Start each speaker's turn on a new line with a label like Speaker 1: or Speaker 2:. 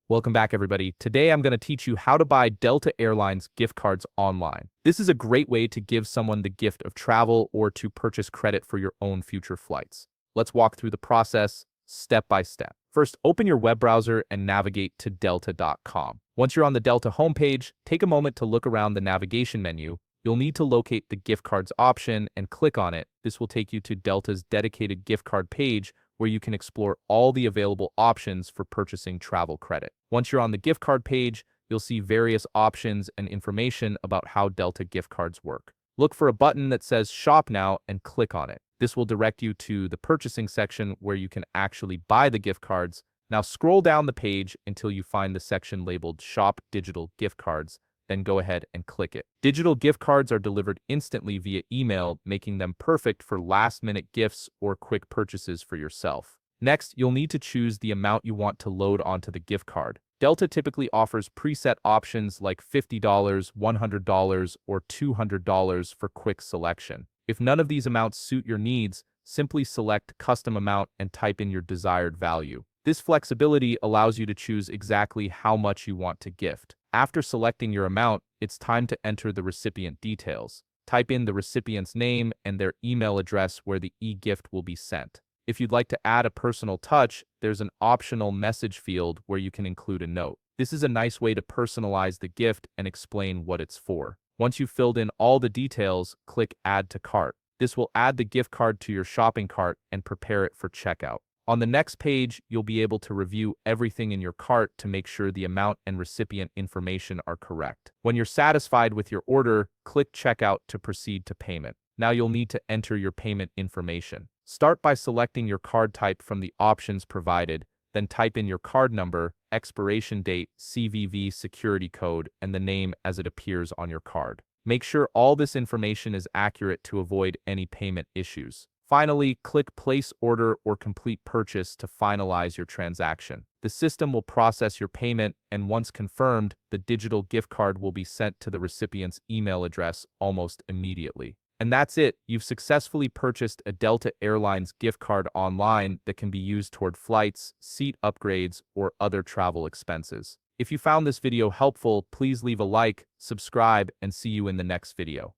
Speaker 1: Welcome back, everybody. Today, I'm going to teach you how to buy Delta Airlines gift cards online. This is a great way to give someone the gift of travel or to purchase credit for your own future flights. Let's walk through the process step by step. First, open your web browser and navigate to delta.com. Once you're on the Delta homepage, take a moment to look around the navigation menu. You'll need to locate the gift cards option and click on it. This will take you to Delta's dedicated gift card page, where you can explore all the available options for purchasing travel credit. Once you're on the gift card page, you'll see various options and information about how Delta gift cards work. Look for a button that says Shop Now and click on it. This will direct you to the purchasing section where you can actually buy the gift cards. Now scroll down the page until you find the section labeled Shop Digital Gift Cards. Then go ahead and click it. Digital gift cards are delivered instantly via email, making them perfect for last-minute gifts or quick purchases for yourself. Next, you'll need to choose the amount you want to load onto the gift card. Delta typically offers preset options like $50, $100, or $200 for quick selection. If none of these amounts suit your needs, simply select Custom Amount and type in your desired value. This flexibility allows you to choose exactly how much you want to gift. After selecting your amount, it's time to enter the recipient details. Type in the recipient's name and their email address where the e-gift will be sent. If you'd like to add a personal touch, there's an optional message field where you can include a note. This is a nice way to personalize the gift and explain what it's for. Once you've filled in all the details, click Add to Cart. This will add the gift card to your shopping cart and prepare it for checkout. On the next page, you'll be able to review everything in your cart to make sure the amount and recipient information are correct. When you're satisfied with your order, click Checkout to proceed to payment. Now you'll need to enter your payment information. Start by selecting your card type from the options provided, then type in your card number, expiration date, CVV security code, and the name as it appears on your card. Make sure all this information is accurate to avoid any payment issues. Finally, click Place Order or Complete Purchase to finalize your transaction. The system will process your payment, and once confirmed, the digital gift card will be sent to the recipient's email address almost immediately. And that's it. You've successfully purchased a Delta Airlines gift card online that can be used toward flights, seat upgrades, or other travel expenses. If you found this video helpful, please leave a like, subscribe, and see you in the next video.